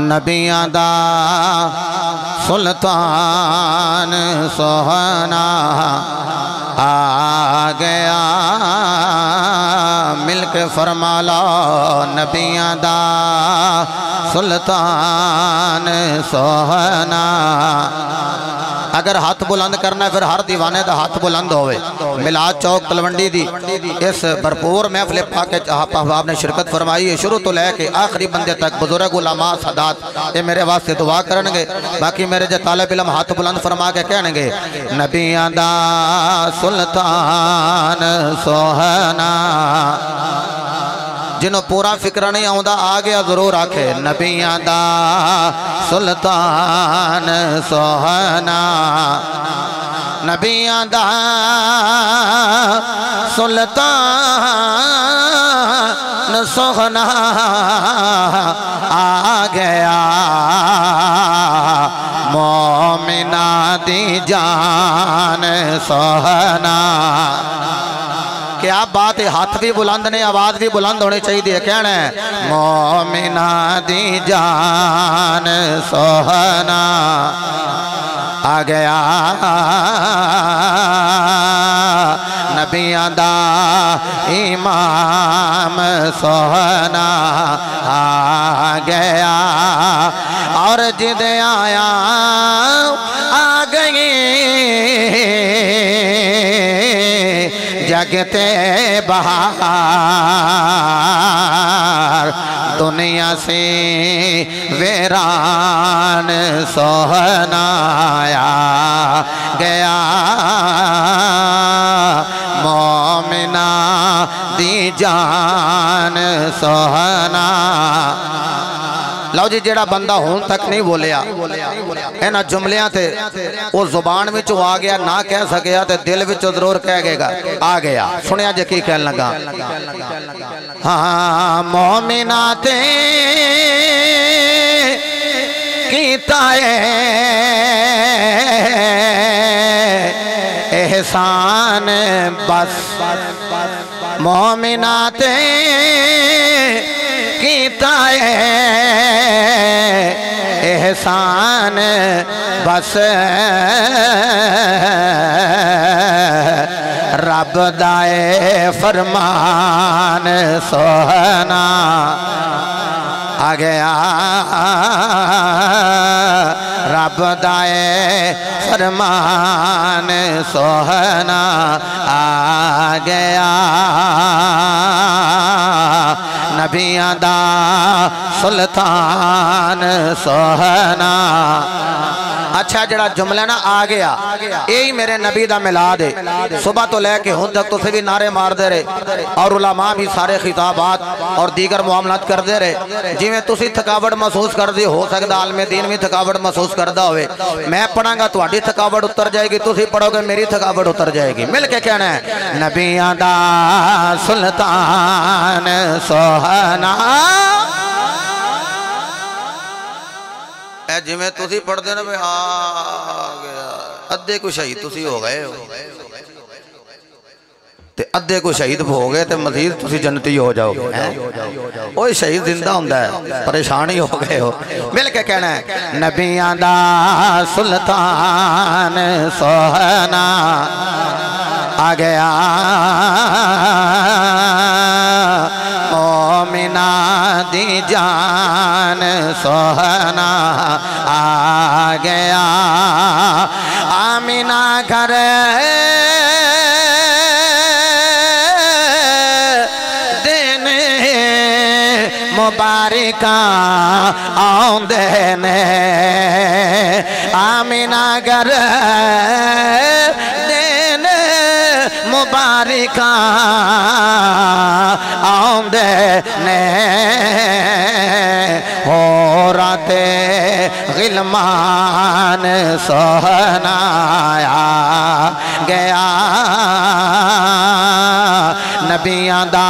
नबियां दा सुल्तान सोहना आ गया, मिलके फरमा लो नबियां दा सुल्तान सोहना। अगर हाथ बुलंद करना फिर हर दीवाने का हाथ बुलंद होवे। मिलाद चौक तलवंडी दी इस भरपूर महफिल पाक अहबाब ने शिरकत फरमाई है। शुरू तो लैके आखिरी बंदे तक बुजुर्ग उलमा सादात ये मेरे वास्ते दुआ करनगे। बाकी मेरे जो तालिब इल्म हाथ बुलंद फरमा के कहणगे नबियां दा सुल्तान सोहना। जिन्हों पूरा फिक्र नहीं आता आ गया जरूर आखे नबियां दा सुल्तान सोहना। नबियां दा सुल्तान सोहना आ गया, मोमिना दी जान सोहना। क्या बात है, हाथ भी बुलंद ने आवाज भी बुलंद होनी चाहिए। कहना है मोमिना दी जान सोहना आ गया, नबियां दा इमाम सोहना आ गया। और जिद आया आ गई जगते बहार, दुनिया से वीरान सोहना आ गया, मोमिना दी जान सोहना। लो जी, जेड़ा बंदा हुण तक नहीं बोलिया इन्हां जुमलियां ते वो जुबान विचों आ गया ना कह सकिया तो दिल विचों जरूर कह गएगा आ गया। सुनिया जे की कहन लगा। हाँ मोमिना ते कीता एहसान बस, मोमिना ते कीता एहसान बस, रब दाए फरमान सोहना आ गया, रब दाए फरमान सोहना आ गया, नबियां दा सुल्तान सोहना। अच्छा जड़ा जुमला ना आ गया यही मेरे नबी दा मिलाद है। सुबह तो लैके हुण तक तुसीं भी नारे मारते रहे और उलमा भी सारे खिताबात और दीगर मामलात करते रहे। जिवें तुसीं थकावट महसूस करते हो सकदा आलमे दीन भी थकावट महसूस करता होवे। मैं पढ़ांगा तुहाडी थकावट उतर जाएगी, तुसीं पढ़ोगे मेरी थकावट उतर जाएगी। मिल के कहना है नबियां दा सुल्तान सोहना। जिमें तुसी पढ़ते ना आ गया, अद्धे को शहीद तुसी हो गए हो ते अद्धे को शहीद हो गए तो मजीद तुसी जन्नती हो जाओगे। वो शहीद जिंदा होंदा है, परेशान ही हो गए हो। मिल के कहना है नबियां दा सुल्तान सोहना आ गया, मोमिना दी जान सोहना आ गया, आमिना घर देने मुबारका आउंदे ने, आमिना घर देने मुबारका आउंदे ने, हो राते गिलमान सोहना आ गया, नबियां दा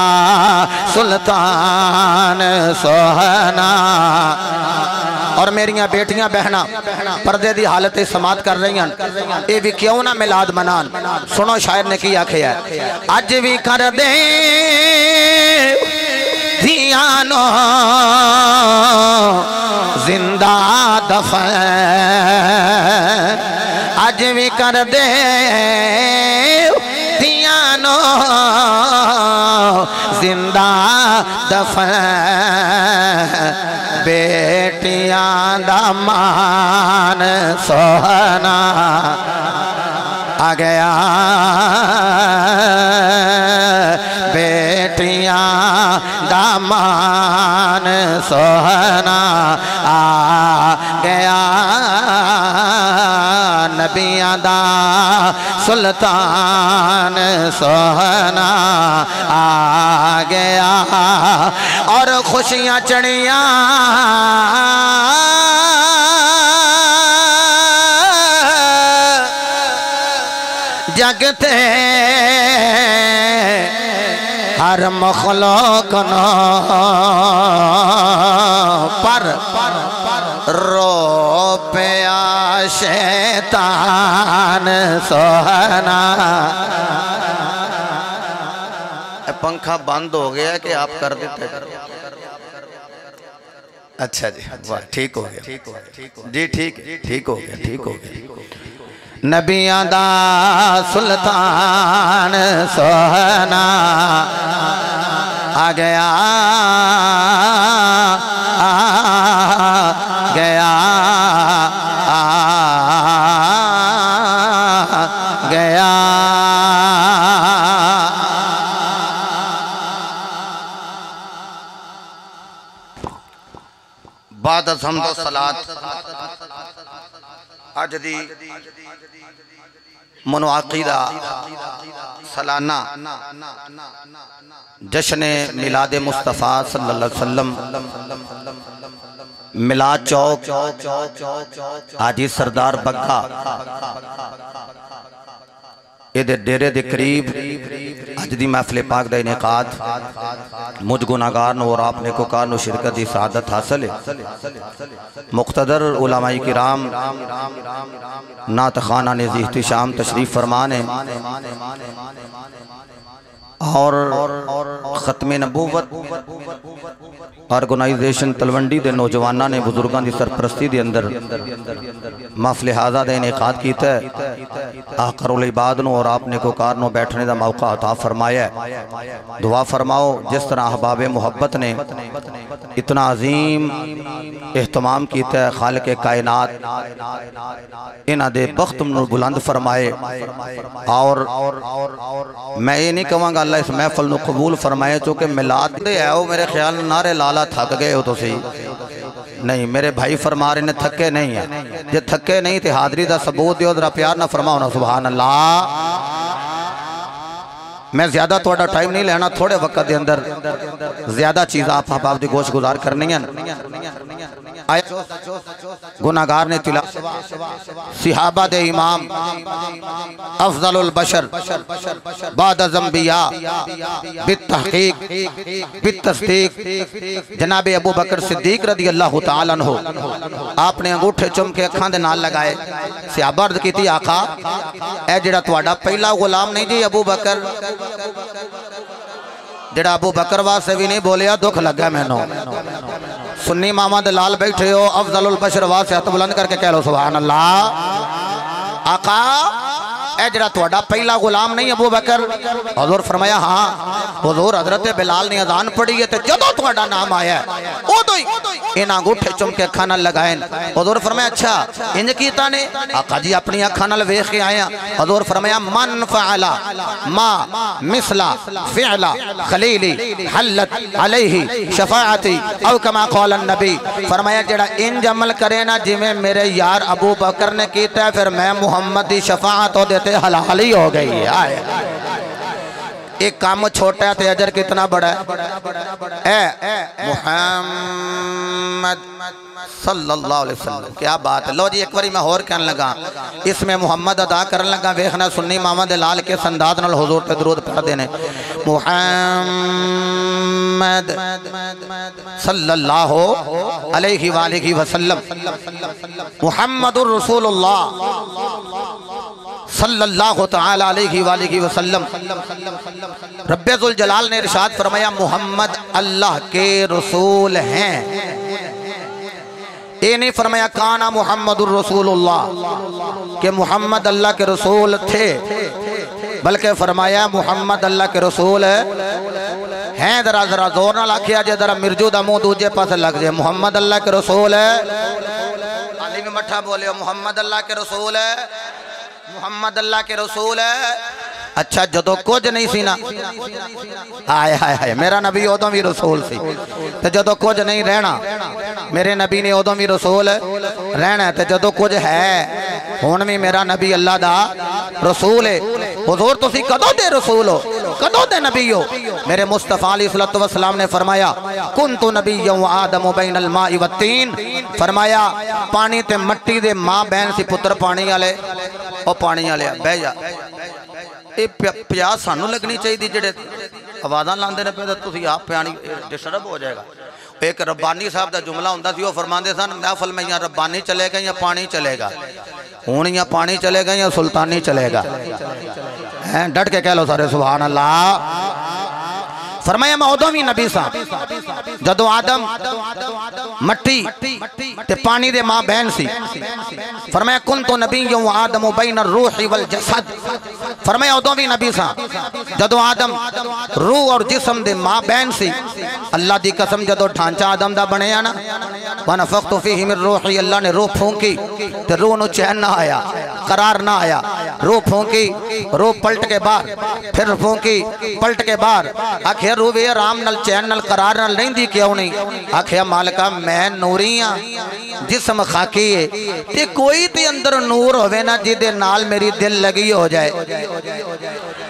सुल्तान सोहना। और मेरिया बेटियां बहना पर्दे की हालत समात कर रही हैं, ये भी क्यों ना मिलाद मनान। सुनो शायर ने की आखिया, अज भी कर दे धियानो जिंदा दफन अज भी कर दे धियानो जिंदा दफन बेटियां दा मान सोहना आ गया बेटियां दा मान सोहना आ गया नबियां दा सुल्तान सोहना आ गया और खुशियां चढ़िया जगते हर मखलूक नो पर रो पिया शैतान सोहना। पंखा बंद हो गया कि आप कर देते? अच्छा जी, वाह, ठीक हो गया जी, ठीक हो गया। नबियां दा सुल्तान सोहना आ गया गया गया। बाद हम्द सलात अज दी मुनआक़िदा सालाना जश्न मिलाद मुस्तफ़ा सल्लल्लाहु अलैहि वसल्लम मिलाद चौक हाजी सरदार बग्गा इहदे डेरे दे करीब अज दी महफिल पाक दा इनेकाद मुझ गुनाहगार नूं और आपने को कार नूं शिरकत दी सआदत हासिल है। मुख्तदर उलमाए किराम नात खाना ने इख्तिशाम तशरीफ फरमान है और खत्मे नबूवत ऑर्गेनाइजेशन तलवंडी के नौजवानों ने बुजुर्गों की सरपरस्ती के अंदर महफिल हाजा का इनेकाद किया है। आखरुल इबाद नूं और आपने को कार नूं बैठने का मौका अता फरमाया। दुआ फरमाओ जिस तरह अहबाब मुहब्बत ने इतना अजीम एहतमाम किया है, खालिक कायनात इन्हां दे बख्त नूं बुलंद फरमाए। और मैं ये नहीं कहूँगा अल्लाह इस महफल नूं कबूल फरमाए, चूँकि मिलाद दे आओ मेरे ख्याल नारे लाला थक गए हो तुसी नहीं। मेरे भाई फरमा रहे ने थके नहीं है, जे थके नहीं तो हाजरी का सबूत दियो, जरा प्यार ना फरमाओ ना सुभान अल्लाह। मैं ज्यादा थोड़ा टाइम नहीं लेना, थोड़े वक्त के अंदर ज्यादा चीज़ आप दी गोश गुजार करनी है। गुनाहगार ने तिला सिहाबा दे इमाम अफजलुल बशर बाद अज़म्बिया बित्तहक़ीक़ बित्तस्दीक़ जनाब अबू बकर सिद्दीक रज़ी अल्लाह तआला अन्हु आपने अंगूठे चुम के अखां दे नाल लगाए। सिहाबा अर्ज़ कीती आका ए जिहड़ा तुहाडा पहला गुलाम नहीं जी अबू बकर, जिहड़ा अबू बकर वास्ते भी नहीं बोलिया, दुख लगा मैनू। सुन्नी मामा दे लाल बैठे हो, अफजलुल बशर वास्ते हाथ बुलंद करके कह लो सुभान अल्लाह। आका ए जरा तुहाडा पहला गुलाम नहीं अबू बकर? हुजूर फरमाया हाँ। हुजूर हजरत बिलाल ने अजान पढ़ी है, जदों तुहाडा नाम आया उदों ही इन्हां अंगूठे चुम के अखां नाल लगाए। हुजूर फरमाया अच्छा इंज कीता ने? आका जी अपनी अखां नाल वेख के आया। हुजूर फरमाया मन फअला मा मिसला फिअला खलीली हल्लत अलैहि शफाअती औ कमा क़ाल नबी। फरमाया जेड़ा इंज अमल करे ना जिवें मेरे यार अबू बकर ने कीता, फिर मैं मुहम्मद दी शफाअत ओदे ते हलाल ही हो गई है। एक काम छोटा है तो अजर कितना बड़ा है। मुहम्मद सल्लल्लाहु अलैहि वसल्लम, क्या बात है। लो जी एक बारी मैं होर कहने लगा, इसमें मुहम्मद अदा करने लगा, वेखना सुन्नी मामा दे लाल के संदाद नाल हुजूर ते दरूद पढ़ देने। मुहम्मद सल्लल्लाहु अलैहि वसल्लम मुहम्मदुर रसूलुल्लाह सल्लल्लाहु तआला अलैहि वसल्लम। रब्बे जुल जलाल ने इरशाद फरमाया मोहम्मद अल्लाह के रसूल हैं। ये नहीं फरमाया काना मुहम्मदुर रसूलुल्लाह के मोहम्मद अल्लाह के रसूल थे, बल्कि फरमाया मोहम्मद अल्लाह के रसूल हैं। जरा जरा जोर ना लाखिया जे, जरा मिर्जू दा मुंह दूजे पास लग जाए। मोहम्मद अल्लाह के रसूल है, अली में मठा बोले मोहम्मद अल्लाह के रसूल है, मोहम्मद अल्लाह के रसूल है। अच्छा जदों कुछ नहीं सी ना, हाय हाय हाय, मेरा नबी उदों भी रसूल सी, ते जदों कुछ नहीं रहना मेरे नबी ने उदों भी रसूल रहना, ते जदों कुछ है हुण भी मेरा नबी अल्लाह दा रसूल है। हुजूर तुसी कदों दे रसूल हो, कदों दे नबी हो? मेरे मुस्तफा अलैहिस्सलातु वस्सलाम ने फरमाया कुन्तु नबिय्यन व आदम बैनल माइ व तीन। फरमाया पानी ते मट्टी दे मां बहन सी पुत्र पानी वाले। ओ पानी वाले बह जा, ये प्यास सानू लगनी चाहिए। जेडे आवाज़ां लांदे ने पे तुसीं आप पानी डिस्टर्ब हो जाएगा। एक रब्बानी साहब का जुमला हुंदा सी, वो फरमाते सन महफल में या रब्बानी चलेगा या पानी चलेगा। हुण या पानी चलेगा या सुल्तानी चलेगा। हैं डट के कह लो सारे सुभान अल्लाह। फरमाया मैं उदों भी नबी सा जदों आदम मट्टी ते पानी दे मां बहन सी। फरमाया कुन्तु नबिय्यन व आदम बैन रूह वल जसद। फरमाया उदों भी नबी सा जदों आदम रूह और जिस्म दे मां बहन सी। अल्लाह दी कसम जदों ढांचा आदम दा बनया ना, व नफख्तु फीहि मिन रूही, अल्लाह ने रूह फूंकी ते रूह नु चैन ना आया, करार ना आया। रूह फूंकी, रूह पलट के बाहर, फिर फूंकी पलट के बाहर। आखिर रूह वे आराम नाल चैन नाल करार नाल नहीं दी, क्यों नहीं? आखिया मालिका मैं नूरी हाँ, जिस्म खाकी है, ते कोई ते अंदर नूर होवे ना जिदे नाल मेरी दिल लगी हो जाए,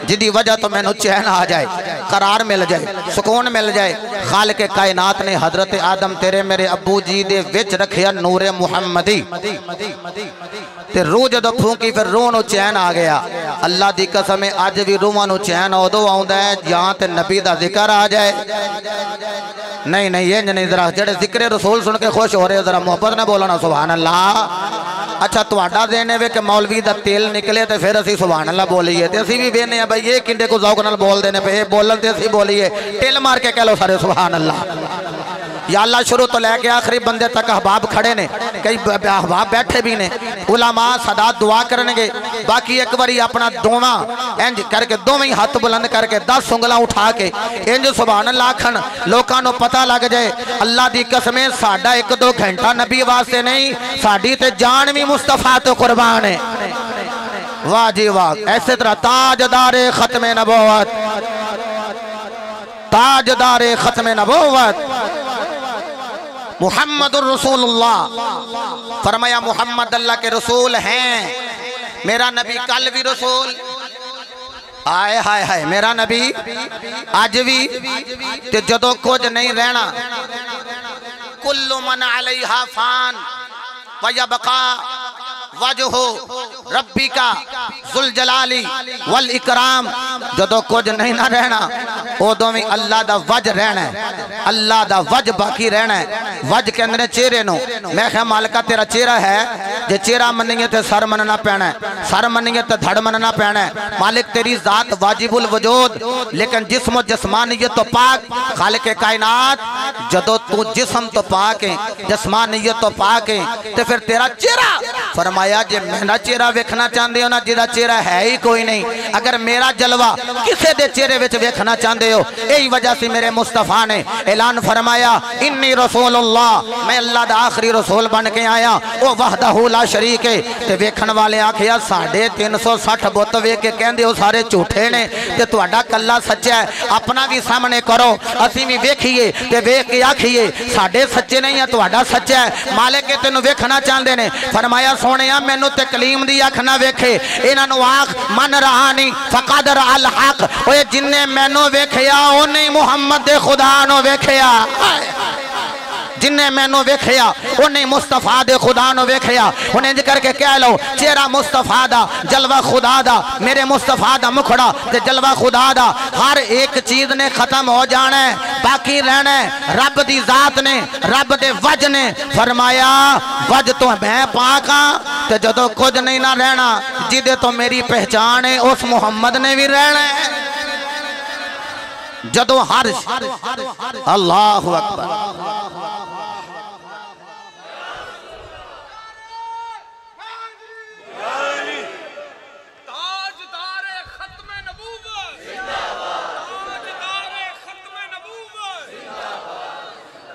जिदी वजह तो मैनू चैन आ जाए, करार मिल जाए, सुकून मिल जाए। खालिक कायनात ने हजरत आदम तेरे मेरे अबू जी दे विच रखिया नूरे मुहम्मदी ते रूह जदों फूकी फिर रूह नू चैन आ गया। अल्लाह दी कसम है अज भी रूहां नू चैन उदों आउंदा है जां ते नबी दा जिक्र आ जाए। नहीं नहीं ये नहीं, जरा जेडे जिक्र रसूल सुन के खुश हो रहे हो जरा मोहब्बत ना बोलना सुभान अल्लाह। अच्छा तुहाडा देन है कि मौलवी दा तेल निकले तो फिर असी सुभान अल्लाह बोलीए, ते असी भी वेने आ भाई ये किंडे को जौक नाल बोलदे ने पे बोलन ते असी बोलीए, टिल मार के कह लो सारे सुभान अल्लाह। या अल्लाह शुरू तो लैके आखिरी बंदे तक अहबाब खड़े ने, कई अहबाब बैठे भी ने, उलमा सदा दुआ करनगे। बाकी एक बारी अपना दोवा इंज करके दोवें हाथ बुलंद करके 10 उंगलां उठा के इंज सुभान अल्लाह आखन, लोकां नूं पता लग जाए अल्लाह दी कसम साडा 1-2 घंटा नबी वास्ते नहीं, साडी ते जान भी मुस्तफा तो कुर्बान है। वाह जी वाह। ऐसे तरह ताजदारे खत्मे नबूवत, ताजदारे खत्मे नबूवत मुहम्मदुर रसूलुल्लाह। फरमाया मुहम्मद अल्लाह के रसूल हैं। मेरा नबी कल भी रसूल, आए हाय हाय, मेरा नबी आज भी ते जदों कुछ नहीं रहना। कुल्लु मन अलैहा फान व यबका वजहु रब्बिका जुल जलाली वल इकराम। जदों कुछ नहीं ना रहना उदों भी अल्लाह दा वज रहना है, अल्लाह दा वज बाकी रहना है। वज कहंदे ने चेहरे नूं। मैं कहा मालिका तेरा चेहरा है, जे चेहरा मन्नीए तो सर मनना पैना है, सर मन्नीए तो धड़ मनना पैना है। मालिक तेरी जात वाजिबुल वजूद, लेकिन जिस्म जस्मानियत तो पाक खालिक कायनात। जदों तू जिस्म तो पाक है, जस्मानियत तो पाक है, तो फिर तेरा चेहरा फरमाया जे मेरा चेहरा वेखना चाहते हो ना, जिहदा चेहरा है ही कोई नहीं, अगर मेरा जलवा किसी के चेहरे विच वेखना चाहते हो, यही वजह से मेरे मुस्तफा ने ऐलान फरमाया इन्नी रसूलुल्लाह, मैं अल्लाह दा आखिरी रसूल बन के आया, वो वहदहू ला शरीक है। ते वेखण वाले आखिया 360 बुत वेख के कहंदे हो सारे झूठे ने, ते तुहाडा कल्ला सच्चा है। अपना भी सामने करो, असीं भी वेखीए ते वेख के आखीए साडे सच्चे नहीं है, तुहाडा सच्चा है। मालिक तेनू वेखना चाहते ने। फरमाया सोहणिया मैनू तकलीम दी अख ना वेखे, इन्हां नू आख मन रहानी फकद अल हक, ओए जिन्ने मैनू वेखिया उन्हें मुहम्मद दे खुदा नू वेखिया। जिन्हें मैनू वेखिया उन्हें मुस्तफा दे खुदा नू वेखिया। उन्हें इंज करके कह लो चेहरा मुस्तफा दा जलवा खुदा दा, मेरे मुस्तफा दा मुखड़ा ते जलवा खुदा दा। हर एक चीज ने खत्म हो जाना है, बाकी रहना है रब दी जात ने, रब दे वज ने। फरमाया वज तो मैं पाक हाँ, ते जदों कुछ नहीं ना रहना जिदे तो मेरी पहचान है उस मुहम्मद ने भी रहना है। जदों हर अल्लाहु अकबर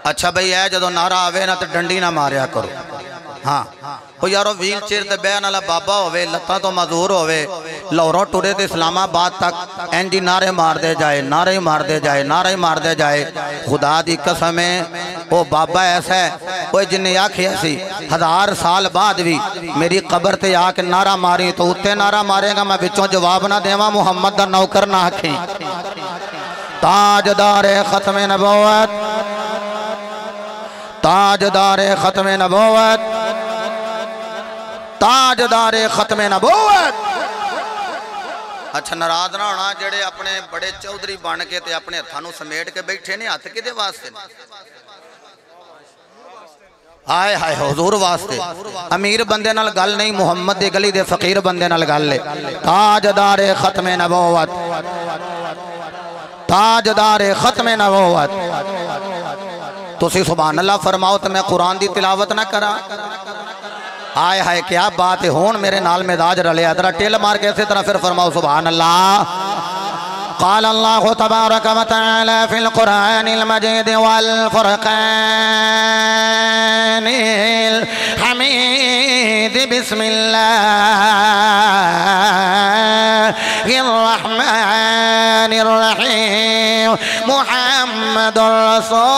अच्छा भाई है जो नारा आवे ना तो डंडी ना मारिया करो। हाँ वो यारो व्हील चेयर ते बहन वाला बाबा होवे, लत्तां तो मजदूर होवे, लाहौरों टुरे ते इस्लामाबाद तक एंजी नारे मार दे जाए, नारे मार दे जाए, नारे मार दे जाए। खुदा दी कसम है वो बाबा ऐसा है वो जिन्हें आखिया सी 1000 साल बाद भी मेरी कबर ते आके नारा मारी तो उत्ते नारा मारेगा मैं विचों जवाब ना देवा मुहम्मद दा नौकर ना आखी। ताजदारे खत्मे नबुव्वत, ताजदारे खत्मे नबुव्वत, ताजदारे खत्मे नबुव्वत। अच्छा नाराज ना होना जेड़े अपने बड़े चौधरी बन के ते अपने हत्थां नूं समेट के बैठे ने, हत्थ किदे वास्ते हाय हाय हुजूर वास्ते। अमीर बंदे नाल गल नहीं, मुहम्मद दी गली दे फकीर बंदे नाल गल है। ताजदारे खत्मे नबुव्वत, ताजदारे खत्मे नबुव्वत। तुसी सुभान अल्लाह फरमाओ तो मैं कुरान दी तिलावत ना करा। आय हाय क्या बात है, होन मेरे नाल मिजाज रलिया तेरा टेल मार के इसी तरह फिर फरमाओ सुभान अल्लाह। क़ाल अल्लाहु तबारक व तआला फिल क़ुरआनिल मजीद वल फ़ुरक़ानिल हमीद बिस्मिल्लाहिर रहमानिर रहीम मुहम्मदुर रसूलुल्लाह।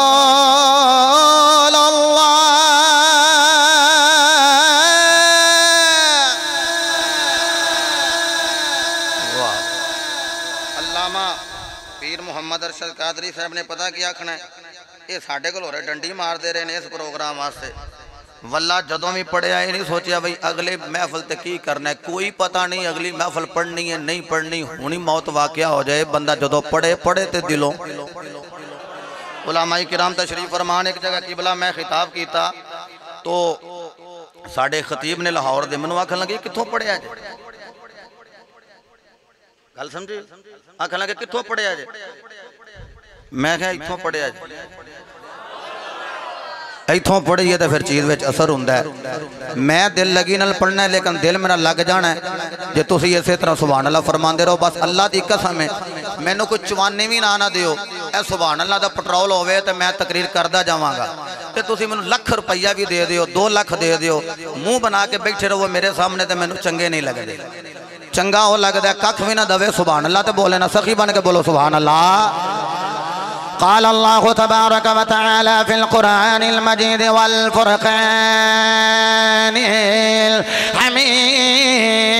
अरशद कादरी साहब ने पता क्या आखना है, ये साढ़े को डंडी मारते रहे ने इस प्रोग्राम वास्ते। वल्ला जदों भी पढ़िया ये नहीं सोचा भाई अगले महफल ते की करना है, कोई पता नहीं अगली महफल पढ़नी है नहीं पढ़नी, हुणी मौत वाकया हो जाए। बंदा जदों पढ़े पढ़े ते दिलों। उलमाए किराम तशरीफ फरमान एक जगह किबला मैं खिताब किया तो साढ़े खतीब ने लाहौर दे मैनूं आखन लगे कित्थों पढ़िया जे, गल समझी, आखन लगे कित्थों पढ़िया जे, मैं क्या इत्थों पढ़िया जे, इत्थों पढ़िए तो फिर चीज़ में असर होंदा है। मैं दिल लगी नाल पढ़ना है लेकिन दिल मेरा लग जाना है जे तुसीं इसे तरह सुभान अल्लाह फरमाते रहो। बस अल्लाह की कसम है मैनू कोई 94 ना ना दिओ, ए सुभान अल्लाह दा पेट्रोल होवे तो मैं तकरीर करदा जावांगा, ते तुसीं मैनू लाख रुपया भी दे दिओ 2 लाख दे दिओ, मुँह बना के बैठे रहो मेरे सामने तो मैनू चंगे नहीं लगदे। चंगा वो लगता है कख भी ना दवे सुभान अल्लाह तो बोले ना, सखी बन के बोलो सुभान अल्लाह। क़ाल अल्लाहु तबारक व तआला फिल क़ुरआनिल मजीद वल फ़ुरक़ानिल हमीद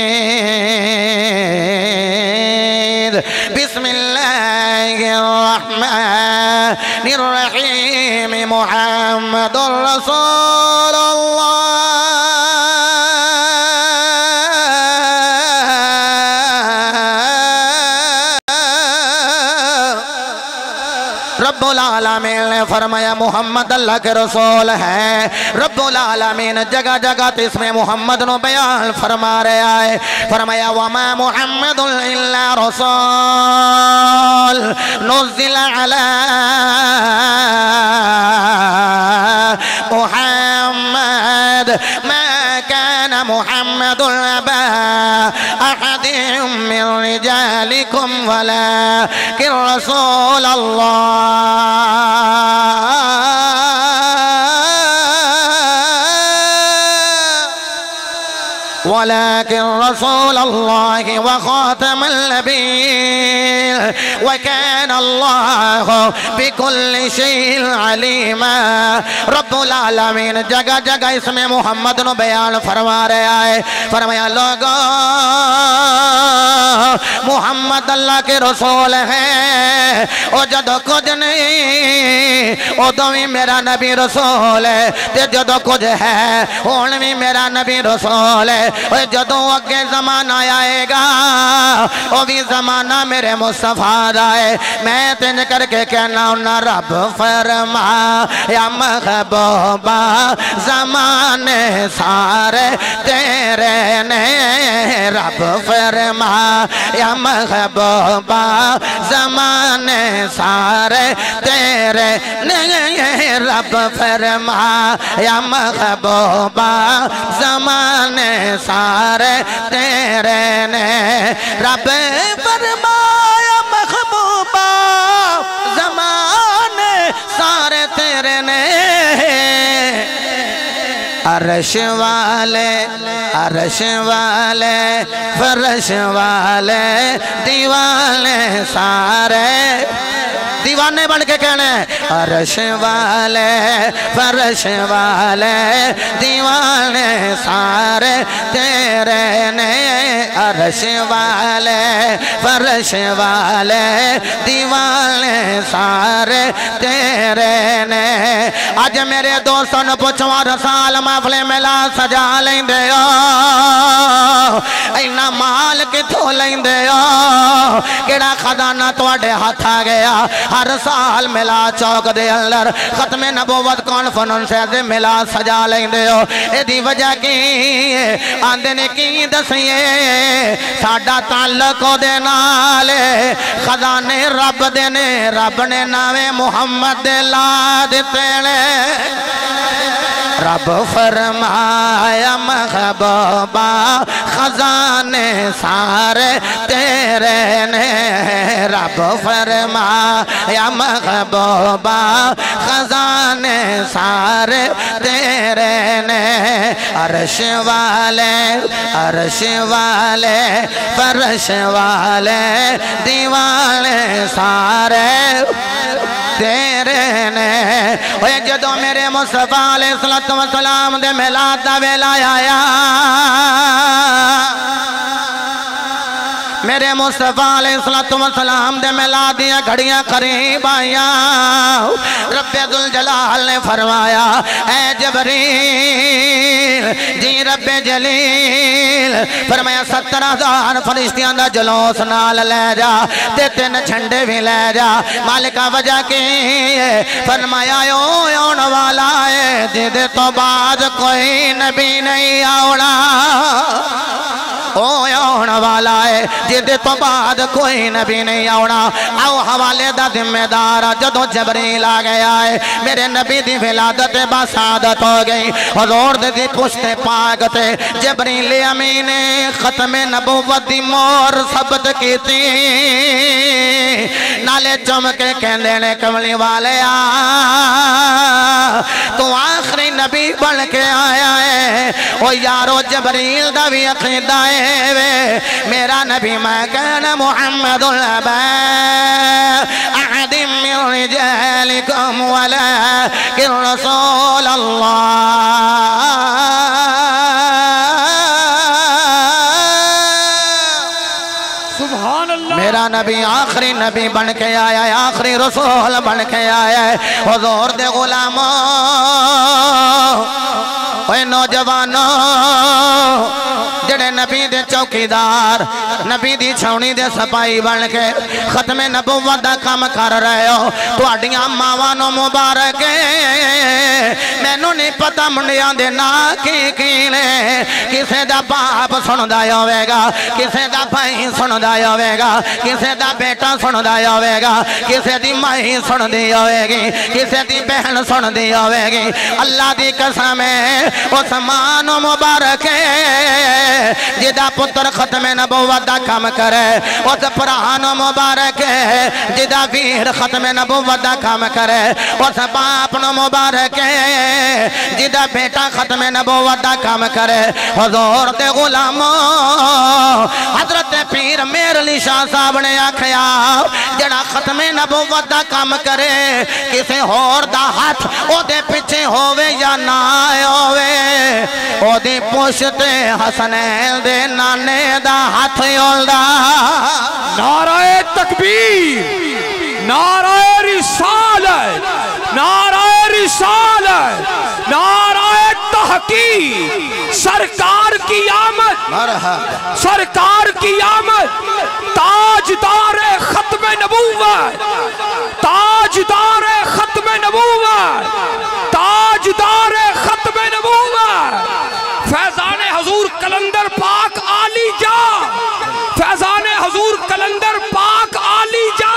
बिस्मिल्लाहिर रहमानिर रहीम मुहम्मदुर रसूलुल्लाह। रब्बुल आलमीन ने फरमाया मुहम्मद अल्लाह के रसूल है। रब्बुल आलमीन जगह जगह तो इसमें मुहम्मद नो बयान फरमा रहा है। फरमाया वमा मुहम्मदुन इल्ला रसूल नुज़िला अला मुहम्मद मा कान मुहम्मदुन अबा अहदिम मिन रिजालिकुम वलाकिन रसूल अल्लाह वलाकिन रसूलुल्लाह व खातमुन नबीय्यीन व काना अल्लाहु बिकुल्लि शैइन अलीमा। रब्बुल आलमीन जगह जगह इसमें मोहम्मद नु बयान फरमा रहा है। फरमाया लोगों मोहम्मद अल्लाह के रसूल है। और जदों कुछ नहीं उदों भी मेरा नबी रसूल है, ते जदों कुछ है हुण भी मेरा नबी रसूल है। और जदों अगे जमाना आएगा वो भी जमाना मेरे मुस्तफा दा है। मैं तिन करके कहना उन्ना रब फरमा या महबूबा जमाने सारे तेरे ने। रब फरमा या महबूबा जमाने सारे तेरे ने। रब फरमा या महबूबा जमाने सारे तेरे ने। रब फरमा या महबूबा जमाने सारे तेरे ने। अर्श वाले फर्श वाले दीवाने सारे दीवाने बन के कहने अर्श वाले फर्श वाले दीवाने सारे तेरे ने। अर्श वाले फर्श वाले दीवाने सारे तेरे ने। अज मेरे दोस्तों ने पुछवा रसाल महफिल मेला सजा लेंदे हो, इन्ना माल किथों लेंदे हो, केड़ा खजाना तुहाडे हाथ आ गया। हर साल मेला चौक दे अंदर खत्मे नबूवत कॉन्फ्रेंस दे मेला सजा लेंदे हो। एदी वजह की आंदे ने की दसिए साडा ताल्लुक ओदे नाल खजाने रब दे ने। रब ने नावे मुहम्मद दे ला दिते ने। रब फरमाया महबूबा खजाने सारे तेरे ने। रब फरमाया महबूबा खजाने सारे तेरे ने। अर्श वाले फर्श वाले दीवाने सारे तेरे ने। जदों मेरे मुस्तफा अलैहिस्सलातु वस्सलाम दे मिलाद दा वेला आया, मेरे मुस्तफा अलैहिस्सलातु वस्सलाम दे मिलाद दियां घड़ियां करीब आईयां। रब्बे दुल जलाल ने फरमाया ऐ जबरील जी रब्बे जलील फरमाया 70,000 फरिश्तियां दा जलूस नाल ले जा ते 3 झंडे भी ले जा। मालिका वजह की फरमाया ओ आने वाला है जिदे तो बाद कोई नबी नहीं आउणा। ओ आने वाला है जिदे तो बाद कोई नबी नहीं आउणा। आओ हवाले दा जिम्मेदार जदों जबरील आ गया है मेरे नबी दी विलादत बासादत हो गई। हुजूर दी पुश्ते पाक ते जबरील अमीन ने खत्मे नबूवत दी मोहर सबत कीती। नाले चमके कहंदे ने कमली वाले आ तू आखिरी नबी बन के आया है। ओ यारो जबरील दा भी अकीदा है वे मेरा नबी मैं कहना मुहम्मदुल अबा अहदिम मिन रिजालिकुम वलाकिन रसूल अल्लाह। सुभान अल्लाह। मेरा नबी आखिरी नबी बन के आया है, आखिरी रसूल बन के आया है। हुजूर दे गुलामों ओए नौजवानों जड़े नबी दे चौकीदार नबी दी छावनी दे सपाई बन के खत्मे नबूवत दा काम कर रहे हो तुहाडियां मावां नूं मुबारक मैनू नहीं पता मुंडियां दे ना की ने किसे दा बाप सुनदा होवेगा, किसे दा भाई सुनदा होवेगा, किसे दा बेटा सुनदा होवेगा, किसे दी माई सुनदी होवेगी, किसे दी बहन सुनदी होवेगी। अल्लाह दी कसम है उस मां नूं मुबारक है जिदा पुत्र खत्मे नबुव्वत दा काम करे, उस भरा नूं मुबारक है जिदा वीर खत्मे नबुव्वत दा काम करे, उस बाप नूं मुबारक है जिदा बेटा खत्मे नबुव्वत दा काम करे। हुजूर दे गुलामों हजरत पीर मेहर अली शाह साहब ने आखिया जड़ा खत्मे नबुव्वत दा काम करे किसे होर दा हाथ ओदे पिछे होवे या ना होवे, ओदी पुश्त हसनैन दे नाने दा हाथ होंदा। नाराए तकबीर, नाराए रिसालत, नाराए रिसालत, नाराए तहकीक। सरकार की आमद, सरकार की आमद, ताजदार खत्मे नबुव्वत, ताजदार खत्मे नबुव्वत, ताजदार खत्मे नबुव्वत, फैजान हुजूर कलंदर पाक आली जा, फैजान हुजूर कलंदर पाक आली जा।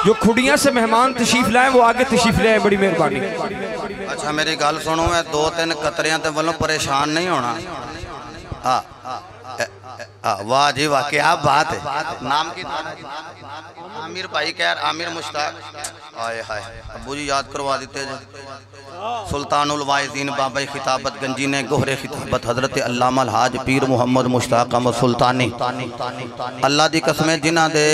जो खुडियां से मेहमान तशरीफ लाए वो आगे तशरीफ लाए, बड़ी मेहरबानी। अच्छा मेरी गल सुनो, मैं दो तीन कतरियां ते वालों परेशान नहीं होना। वाह जी वाह, क्या बात है। नाम की आमिर भाई कह, आमिर मुश्ताक। हाय हाय अबू जी याद करवा देते जी। सुल्तानुल वाइज़ीन बाबा खिताबत गंजी ने गोहरे खिताबत हजरत अल्लामा अलहाज पीर मुहम्मद मुश्ताक अहमद सुल्तानी अल्लाह दी कसम जिन्हां दे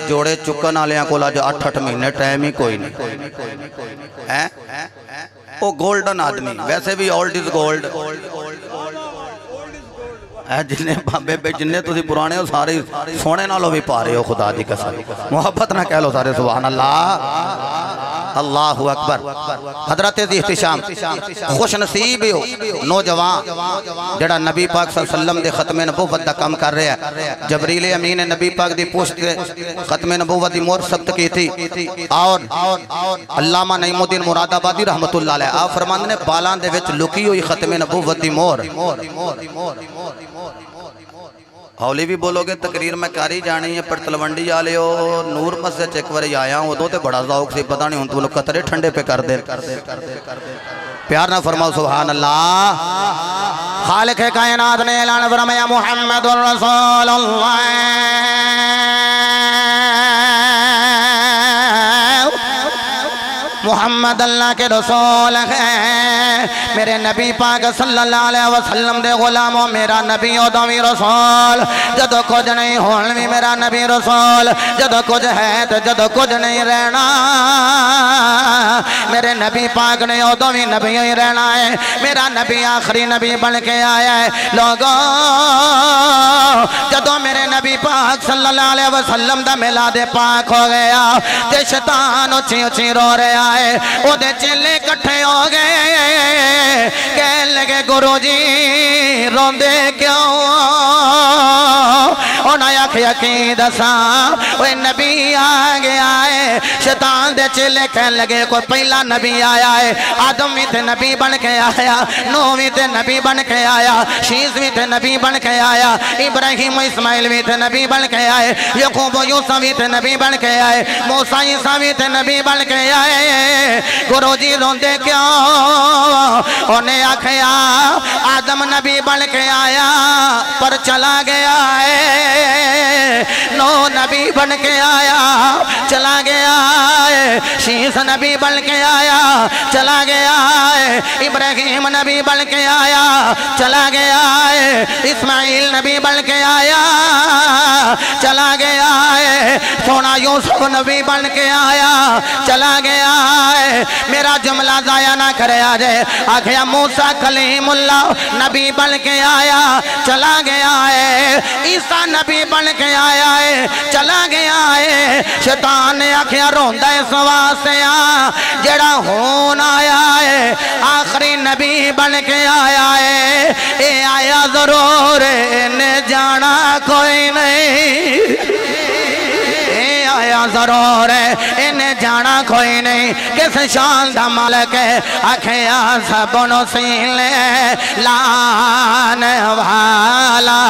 जोड़े चुकन वालियां कोल अज 8-8 महीने टाइम ही कोई नहीं है। वो गोल्डन आदमी, वैसे भी ओल्ड इज गोल्ड है। जिन्ने बाबे पे जिन्ने तुसी पुराने हो सारे सोने नालों भी पा रहे हो, खुदा दी कसम मोहब्बत ना कह लो सारे सुभान अल्लाह, अल्लाहु अकबर। हजरत इहतिशाम खुश नसीब हो नौजवान जड़ा नबी पाक सल्लल्लाहु अलैहि वसल्लम दे खत्मे नबुव्वत दा काम कर रहा है। जबरील अमीन ने नबी पाक दी पोस्ट खत्मे नबुव्वत दी मोहर सख्त की थी और अल्लामा नईमुद्दीन मुरादाबादी रहमतुल्लाह अलैह आप फरमांदे ने बालां दे विच लुकी हुई खत्मे नबुव्वत दी मोहर। हौली भी बोलोगे तकरीर मैं कर ही जानी है, पर तलवंडी वाले नूर मस्जिद एक बार आया उदों तो बड़ा शौक से, पता नहीं हूं तुम कतरे ठंडे पे कर दे। प्यार ना फरमाओ सुभान अल्लाह। खालिक कायनात ने ऐलान फरमाया मुहम्मदुर रसूलुल्लाह, मोहम्मद अल्लाह के रसूल है। मेरे नबी पाक सल्लल्लाहु अलैहि वसल्लम दे गुलामों मेरा नबी उदों भी रसूल, जदों कुछ नहीं होण भी मेरा नबी रसूल, जदों कुछ है तो जदों कुछ नहीं रहना मेरे नबी पाक ने उदों भी नबी ही रहना है। मेरा नबी आखिरी नबी बन के आया है। लोगों जदों मेरे नबी पाक सल्लल्लाहु अलैहि वसल्लम दा मिलाद पाक हो गया ते शैतान उची उची रो रहा है, ओदे चेले इकट्ठे हो गए, कह लगे गुरु जी रोंदे क्यों? उन्हें आखिया कि दसा ओए नबी आ गया है। शैतान दे चेले कह लगे कोई पहला नबी आया है, आदम भी ते नबी बन के आया, नूह भी ते नबी बन के आया, शीस भी ते नबी बन के आया, इब्राहिम इस्माइल भी ते नबी बन के आए, याकूब यूसुफ भी ते नबी बन के आए, मूसा ईसा भी ते नबी बन के आए। गुरु जी रोंदे क्यों? उन्हें आखिया आदम नबी बन के आया पर चला गया है, नूह नबी बन के आया चला गया है, शीस नबी बन के आया चला गया है, इब्राहिम नबी बन के आया चला गया है, इस्माइल नबी बन के आया चला गया है, सोना यूसुफ नबी बन के आया चला गया है। मेरा जुमला जाया ना करे आज आखिया मूसा कलीमुल्लाह नबी बन के आया चला गया है, ईसा नबी बन के आया है चला गया है। शैतान ने आखिया रोंदा इस वास्ते जेड़ा होन आया है आखिरी नबी बन के आया है, ये आया जरूर इन्हें जाना कोई नहीं, आया जरूर है, इन्हें जाना कोई नहीं किस शान दा मालिक है। आखिया सबनो सीले लान वाला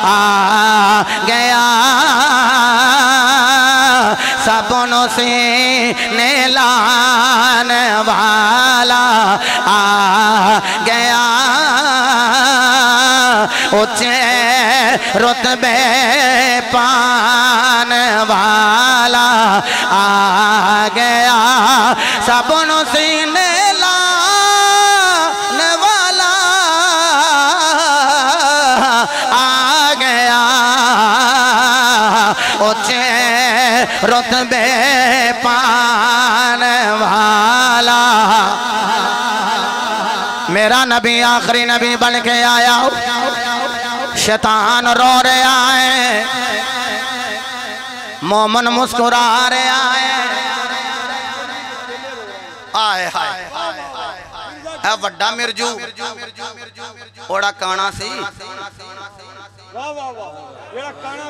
आ गया, सबनो सीने लान वाला आ गया। ऊंचे रुतबे पान वाला आ गया, सबनो सीने लान वाला आ गया। ऊंचे रुतबे पान वाला मेरा नबी आखिरी नबी बन के आया। शैतान रो रहा है, मोमन मुस्कुरा रहा है। आए हाय वड्डा मिर्जू ओड़ा काना सी,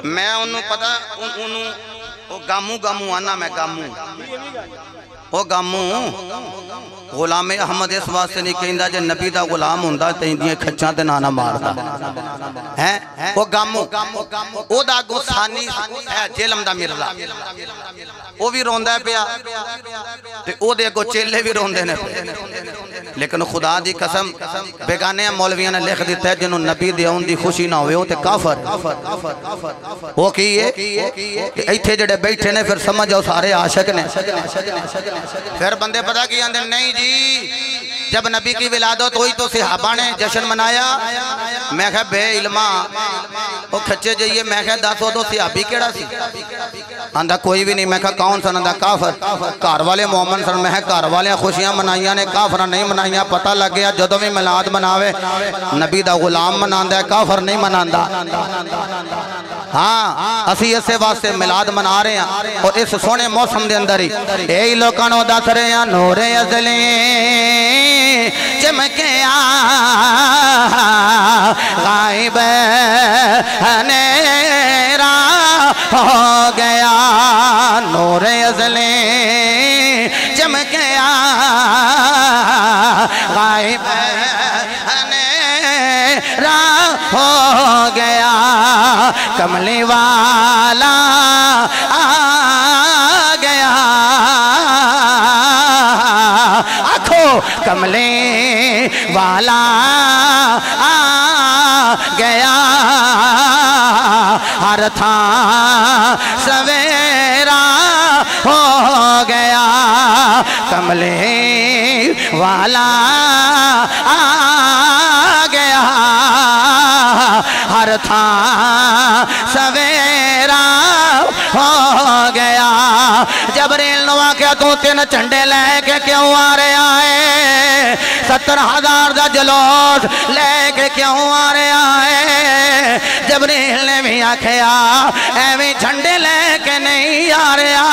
मैं उन्होंने पता गामू गामू आना, मैं गामू वो गामू गुलामे अहमद इस वास्ते नहीं कहता जे नबी दा गुलाम हुंदा ते इंदियां खच्चां ते नाना मारदा है। वो गामू ओदा गुसानी है जेलम दा मिर्जा, वो भी रोंदा पिया ते ओदे अगो चेले भी रोंदे ने। लेकिन खुदा दी कसम बेगाने मौलवियां ने लिख दिता है जिन्हों नबी दे आउण दी खुशी ना होवे वो ते काफर। वो की है इत्थे जेड़े बैठे ने फिर समझ आओ सारे आशिक ने। फिर बंदे पता की आंदे नहीं जी जब नबी की विलादत हुई तो सहाबा ने जश्न मनाया। मैं कहा बे इल्मा वो खच्चे जाइए, मैं कहा दस उदो सहाबी केड़ा सी? आंदा कोई भी नहीं। मैं कहा कौन सन? आंदा काफर। घर वाले मोमन सन। मैं घर वाले खुशियां मनाइया ने, काफर नहीं मनाइया। पता लग गया जदों भी मिलाद मनावे नबी दा गुलाम मनांदा है, काफर नहीं मनांदा। हाँ असी इसे वास्ते मिलाद मना रहे हैं और इस सोहने मौसम के अंदर ही यही लोगों को दस रहे हैं नूरे अज़ली चमकिया गायब हनेरा हो गया। नूरे अज़ली चमकिया गायब हनेरा हो गया। कमली वाला आ गया, आखो कमली वाला आ गया। हर था सवेरा हो गया। कमली वाला आ गया। हर था सवेरा हो गया। जबरील ने आख्या तू 3 झंडे लेके क्यों आ रहा है? 70,000 का जलूस लेके क्यों आ रहा है? जबरील ने भी आख्या एवं झंडे लेके नहीं आ रहा,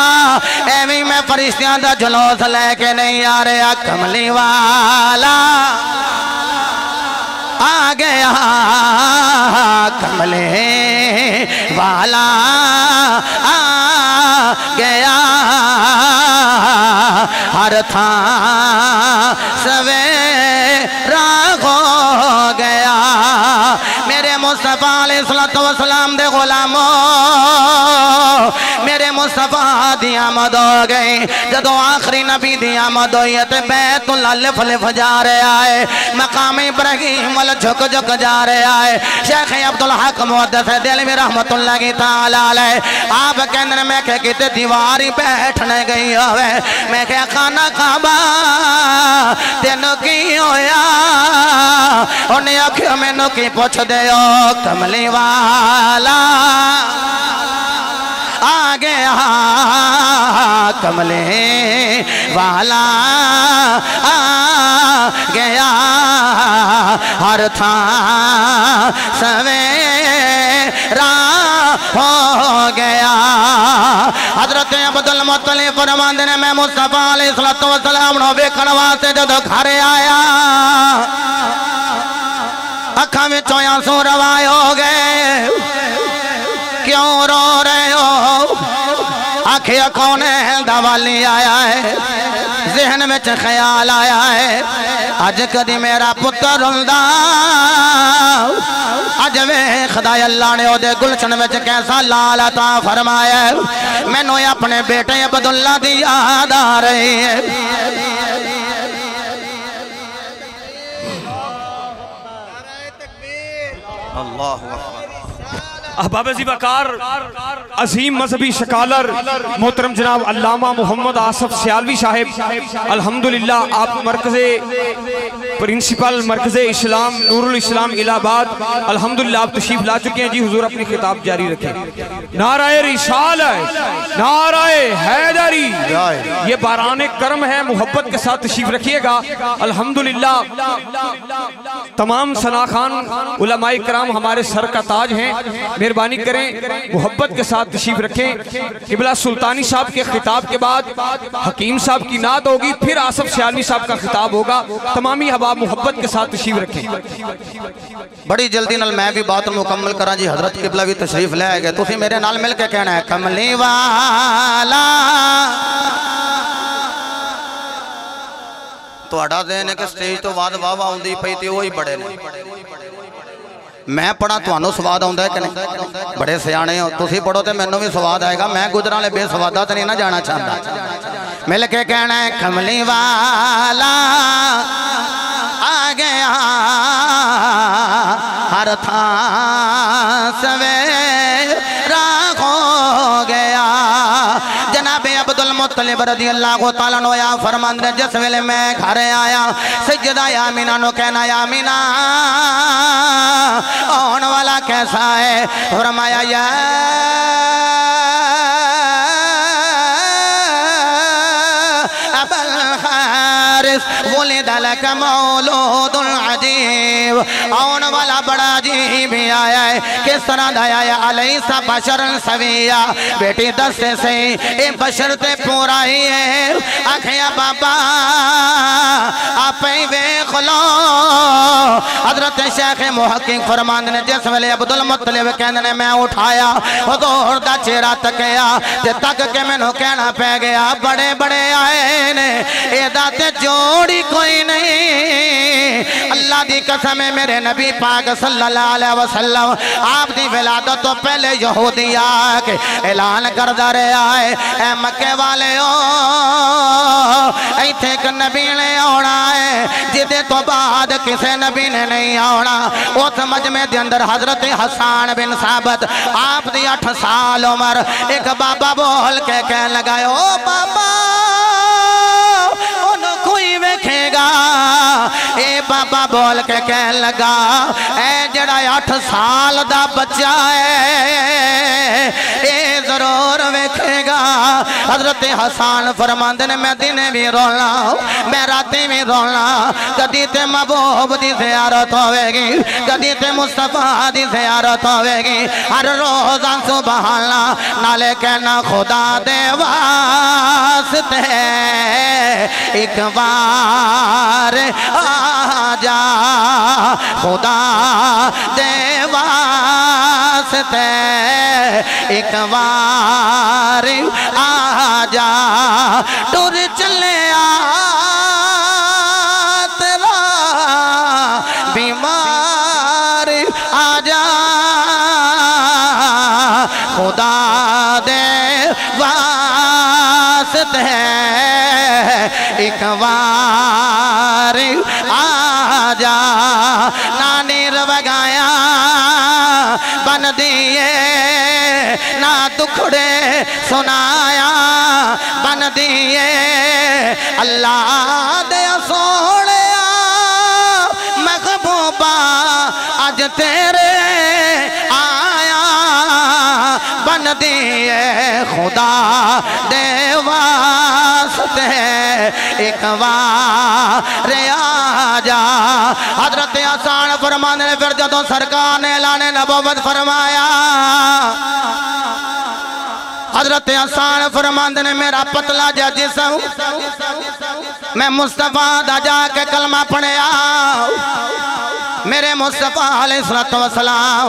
एवं मैं फरिश्तियां का जलूस लेके नहीं आ रहा। कमली वाला आ गया। कमले वाला आ गया। हर था सवेरा हो गया। मेरे मुस्तफा अलैहिस्सलाम दे गुलामो, मेरे मुस्तफा दी आमद हो गई। जदों आखिरी नबी दी आमद हुई ते बैतुल लिफ लिफ जा रहा है, मकाम इब्राहीम वल झुक झुक जा रहा है। शेख अब्दुल हक मुहद्दिस देलवी रहमतुल्लाह तआला अलैह आप कहंदे मैं कह किते दीवार ही बैठने गई होवे। मैं कह खाना काबा तेनों की होया? उन्हें आख्या मैनू की पुछदे हो? कमली वाला आ गया। कमले वाला आ गया। हर था सवेरा हो गया। हजरत अब्दुल मुत्तलिब फरमांदे ने मैं मुस्तफा अलैहिस्सलाम नु वेखण वास्ते जदों घर आया अखां विचों आंसू रवाए हो गए। क्यों रो रहे हो? आखिया कौन है दवाली आया है, जहन में ख्याल आया है अज कदी मेरा पुत्र रुंदा, अज वे खुदा अल्लाह ने ओदे गुलशन में कैसा लाल अता फरमाया, मैनू अपने बेटे अब्दुल्ला दी याद आ रही है। अल्लाह अहबाब ज़िबाकार अजीम मजहबी शकालर मोहतरम जनाब अल्लामा मोहम्मद आसफ सियालवी साहिब अल्हम्दुलिल्लाह आप मरकज़े प्रिंसिपल मरकज़े इस्लाम नूरुल इस्लाम इलाहाबाद अल्हम्दुलिल्लाह आप तशरीफ ला चुके हैं जी। हुजूर अपनी खिताब जारी रखें। नाराए रिसालत, नाराए हैदरी, ये बाराने करम है, मोहब्बत के साथ तशरीफ रखिएगा। अल्हम्दुलिल्लाह तमाम सनाखान उलमाए कराम हमारे सर का ताज हैं, मेहरबानी करें मोहब्बत के साथ तशरीफ रखें। किबला सुल्तानी साहब के खिताब के बाद हकीम साहब की नात होगी, फिर आसफ सियालवी साहब का खिताब होगा। तमामी हबाब मोहब्बत के साथ तशरीफ रखें। बड़ी जल्दी नाल मैं भी बात मुकम्मल करा जी। हजरत किबला भी तशरीफ ले गए, तुसीं मेरे नाल मिल के कहना है कमली वाला। तुहाडा देन है कि स्टेज तो बाद वाह वाह आउंदी पई ते ओही बड़े ने, मैं पढ़ा तुहानू स्वाद आउंदा है कि नहीं? बड़े सियाने हो तुसी, पढ़ो तो मैनू भी स्वाद आएगा। मैं गुजरां वाले बेसवादा तो नहीं ना जाना चाहता। मिल के कहना है कमली वाला आ गया, हर थां सवेरा हो गया। जनाबे अब्दुल मुत्तलिब रज़ी अल्लाह तआला अन्हु या फरमांदे जिस वेले मैं घर आया सैयदा आमिना नु कहना आमिना आने वाला कैसा है? फरमाया या अबल हारिस वलिद लक मौलूदुल अजीब, आने वाला बड़ा अजीब आया है। किस तरह आया है? अलैसा बशरन सविया, बेटी दस से ये बशर ते पूरा ही है। आखिया बाबा आप ही वेख लो। हजरत शेख मुहक्किक फरमांदे ने जिस वेले अब्दुल मुत्तलिब कहंदे ने मैं उठाया हुजूर दा चेहरा तकिया ते तक के मैनू कहना पै गया बड़े बड़े आए ने, एदा ते जोड़ी कोई नहीं। अल्लाह दी कसम है मेरे नबी पाक सल्लल्लाहु अलैहि वसल्लम आप दी विलादत तो पहले यहूदी आके ऐलान करदा रहा है ए मक्के वाले ओ इत्थे एक नबी ने आना है जिदे तो बाद किसी नबी ने नहीं आना। उस मजमे दे अंदर हजरत हसन बिन साबित आप दी 8 साल उम्र एक बाबा बोल के कह लगाए ओ बाबा कोई वेखेगा। ए बाबा बोल के कह लगा ए जड़ा 8 साल दा बच्चा है ए जरूर वेखेगा। हजरत हसन फरमांदे ने मैं दिन भी रोना मैं रातें भी रोना, कदी ते महबूब दी ज़ियारत होवेगी कदी ते मुस्तफा दी ज़ियारत होवेगी। हर रोज सुभाना नाले कहना खुदा दे वास्ते एक बार आ जा, खुदा दे वास्ते एक बार आ जा। टुर चले तेरा बीमार आ जा, खुदा दे वास्ते एक बार आ जा। नानी रवगाया बन दिए ना दुखड़े सुनाया बन दिए। अल्लाह दे सोने महबूबा अज तेरे आया बन दिए, खुदा दे वास्ते एक बार आ जा। हजरत हसन फरमाने ने फिर जदों सरकार ने ऐलान नबुव्वत फरमाया हजरत हसन फरमाते ने मेरा पतला जा जिस्म मैं मुस्तफा दा जाके कलमा पढ़िया। मेरे मुस्तफा अलैहिस्सलाम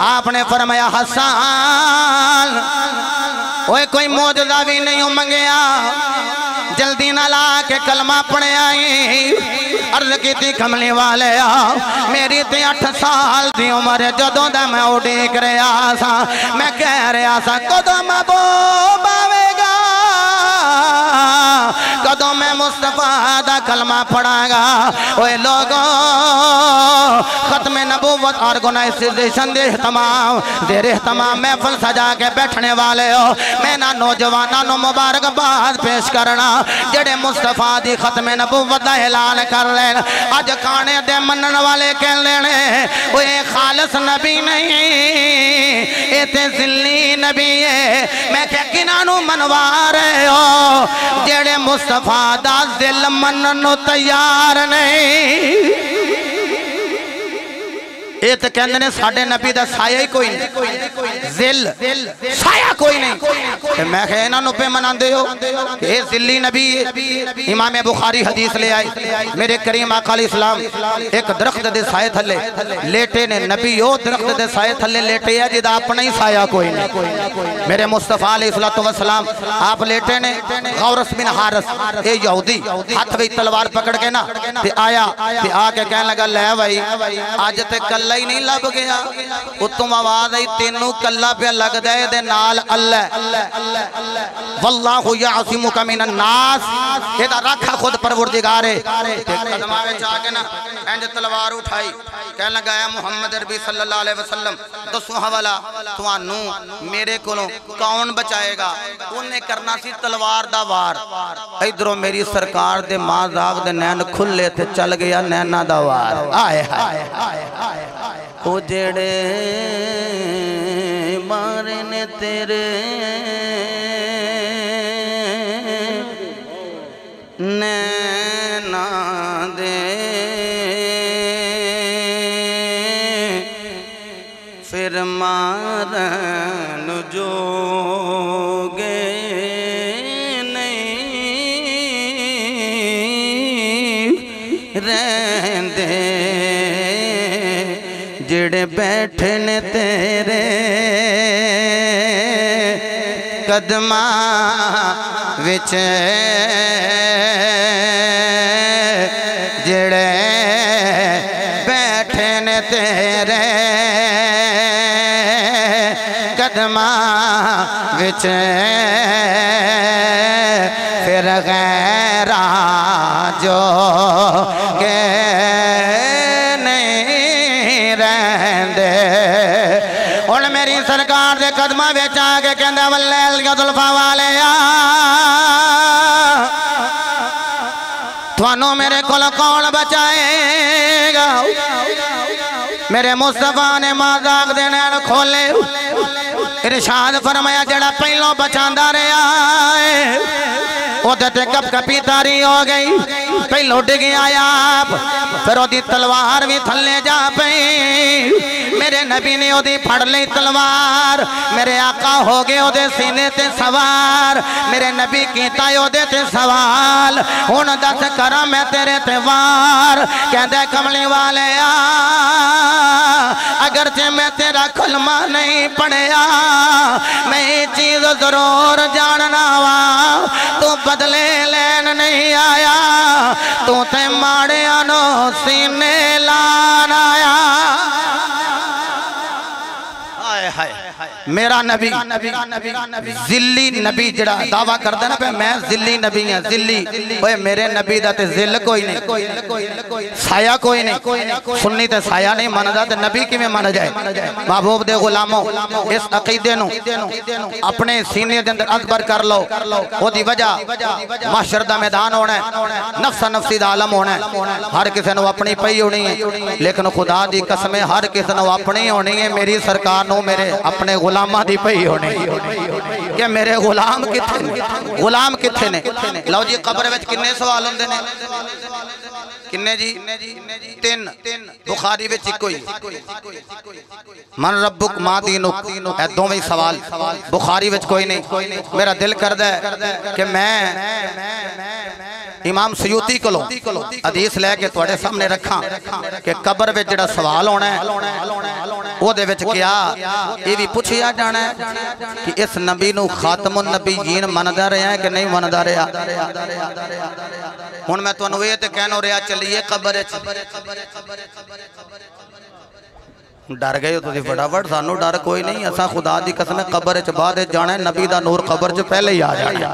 आपने फरमाया हसन ओए कोई मौजूदा भी नहीं मंगया, जल्दी ना ला के कलमा पढ़े आई। अर्ज की कमली वाले मेरी ते 8 साल की उम्र जदों दा मैं उड़ीक रहा सा, मैं कह रहा सा कदों मैं बावेगा, कदों मैं मुस्तफा दा कलमा पढ़ागा। ओए लोगों खत्म नबूवत ऑर्गेनाइजेशन दे तमाम महफिल सजा के बैठने वाले हो, मैं ना नौजवानों को मुबारकबाद पेश करना जेड़े मुस्तफा दी खत्म नबूवत दा ऐलान कर लेन। अज खाने दे मनन वाले कह लेने ओए खालिस नबी नहीं ये ते जिल्ली नबी है। मैं क्या किनानू मनवा रहे हो जेड़े मुस्तफा दा दिल मनन नूं तैयार नहीं। ये तो कहते ने साडे नबी दा साया ही कोई नहीं, जिल साया कोई नहीं। मैं कहा इन्हों पे मनाते हो ये जिल्ली नबी है। इमाम बुखारी हदीस ले आए मेरे करीम आका अलैहिस्सलाम एक दरख्त दे साए थले लेटे ने। नबी वो दरख्त दे साए थले लेटे है जिदा अपना ही साया कोई नहीं। मेरे मुस्तफा अलैहिस्सलातु वस्सलाम आप लेटे ने। गौरस बिन हारिस ये यहूदी हाथ में तलवार पकड़ के ना ते आया ते आके कहने लगा ले भाई अज ते कल ही नहीं लभ गया। उत्तों आवाज आई तेनू कला पे लगदा है दे नाल अल्लाह वल्लाहु यासिमुका मिनन नास। एदा राखा खुद परवरदिगार है। कदमां विच आके ना इंज तलवार उठाई कहने लगा है मुहम्मद अरबी सल्लल्लाहु अलैहि वसल्लम दसो हवाला तुहानू मेरे कोलों कौन बचाएगा। उन्हें करना सी तलवार दा वार। इधरों मेरी सरकार दे माज़ाब दे नैन खुले थे चल गया नैना दा वार। आए हाय ओ जेड़े मारे ने तेरे नैना दे फिर मारन जोगे नहीं रहंदे जेड़े बैठे ने तेरे कदमा विच जेड़े बैठे ने तेरे कदमा विच फिर गैरा जो के हुण मेरी सरकार दे कदमां विच आके कहंदा वल्लैल जुल्फा वाले थानू मेरे कोल कौन बचाएगा। मेरे मुस्तफा ने माज़ाक दे नैन खोले इरशाद फरमाया जेड़ा पहलों बचांदा रहा ओदे ते कपकपी तारी हो गई। पहलों डिग आया आप फिर ओदी तलवार भी थल्ले जा पई। मेरे नबी ने ओदी फड़ ली तलवार। मेरे आका हो गए ओदे सीने ते सवार। मेरे नबी कीता ओदे ते सवाल हुण दस करा मैं तेरे ते वार। कहंदा कमली वाले अगर जे मैं तेरा कलमा नहीं पढ़िया मैं ये चीज जरूर जानना वा तू बदले लेन नहीं आया तू ते माड़िया नो सीने लान आया। मेरा नबी जिल्ली नबी जड़ा दावा करदा ना पे मैं जिल्ली नबी हां। जिल्ली ओए मेरे नबी दा ते जिल कोई नहीं साया कोई नहीं। सुन्नी ते साया नहीं मनदा ते नबी किवें मन जाए। महबूब दे गुलामों इस अकीदे नु अपने सीने दे अंदर अकबर कर लो। ओदी वजह महशर दा मैदान होना है नफ्सा नफ्सी दा आलम होना है। हर किसी नु अपनी पई होनी है लेकिन खुदा दी कसम हर किसी नु अपनी होनी है। मेरी सरकार नु मेरे अपने गुलामा दी पई होनी कि मेरे गुलाम किथे ने गुलाम किथे ने। लो जी कब्र विच किन्ने सवाल हुंदे ने किन्ने जी तीन बुखारी विच इको ही मन रब्बुक मा दीनुक ए दोवें सवाल बुखारी विच कोई नहीं। मेरा दिल करदा है कि मैं इमाम सयूती कोलों हदीस लैके तुहाडे सामने रखा कि कबर में जिहड़ा सवाल होना है ओहदे विच क्या ये भी पूछिया जाना है कि इस नबी नूं खातमुन नबीयीन मनदा रहा है कि नहीं मनदा रहा। हुण मैं तुहानूं ये ते कहनो रहा चलिए कबर डर गए हो तुसीं फटाफट। सानू डर कोई नहीं, असा खुदा दी कसम कबर च बाद जाना है, नबी दा नूर कबर च पहले ही आ जाना।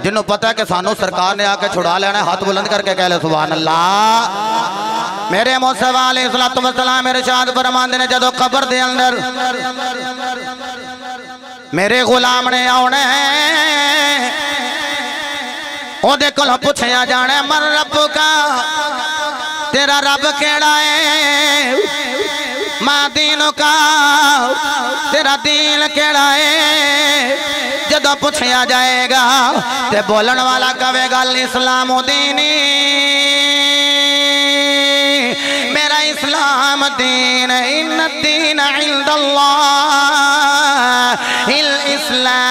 जिन्हों पता है कि सानू सरकार ने आके छुड़ा लेना, हाथ बुलंद करके कह ले सुभान अल्लाह। मेरे मुस्तफा अलैहिस्सलातु वस्सलाम इरशाद फरमांदे ने जदों कबर दे अंदर मेरे गुलाम ने आउणा है, ओदे कोलों पुछया जाना है मन रब्बुका, तेरा रब केड़ा है, मां दीनो का, तेरा दीन केड़ा है। जदों पूछया जाएगा ते बोलन वाला कहेगा इस्लाम दीनी, मेरा इस्लाम दीन, इन दीन इंदल्लाह इल इस्लाम।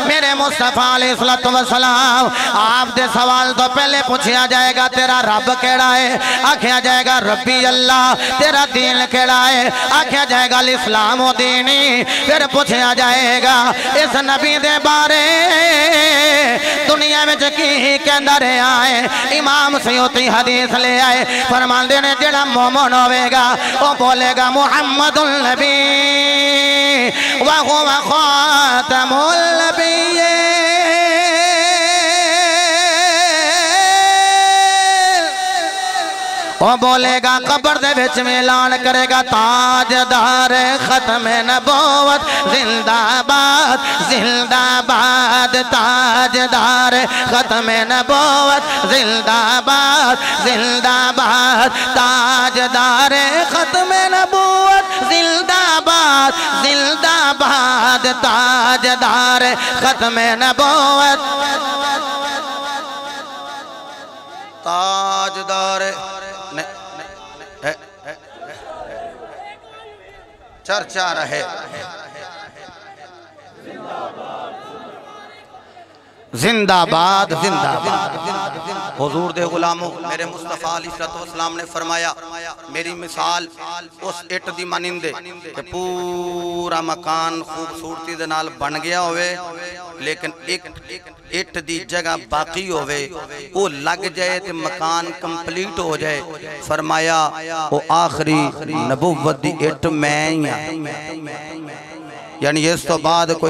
मेरे मुस्तफा अलैहिस्सलातु वस्सलाम आप दे सवाल तो पहले पूछया जाएगा तेरा रब केड़ा है, आख्या जाएगा रब्बी अल्लाह। तेरा दीन केड़ा है, आख्या जाएगा इस्लाम दीनी। फिर पूछया जाएगा इस नबी दे बारे दुनिया में की कहंदा रहा है। इमाम सयूती हदीस ले आए, फरमांदे ने जेड़ा मोमिन होवेगा वो बोलेगा मुहम्मदुल नबी व हुवा खातमुल नबिय्यीन। वो बोलेगा कब्र दे विच में ऐलान करेगा ताजदार खत्म नबूवत जिंदाबाद जिंदाबाद, ताजदार खत्म नबूवत जिंदाबाद जिंदाबाद, ताजदार खत्म नबूवत जिंदाबाद जिंदाबाद, ताजदार खत्म नबूवत ताजदार चर्चा रहे। जिंदाबाद जिंदाबाद। हुजूर दे गुलामों मेरे मुस्तफा अलैहिस्सलाम ने फरमाया मेरी मिसाल उस इट दी मानिंदे कि पूरा मकान खूबसूरती दे नाल बन गया होवे, लेकिन एक इट दी जगह बाकी होवे, वो लग जाए तो मकान कंप्लीट हो जाए। फरमाया वो आखिरी नबुव्वत दी इट मैं ही हां, यानी इस तो बाद कोई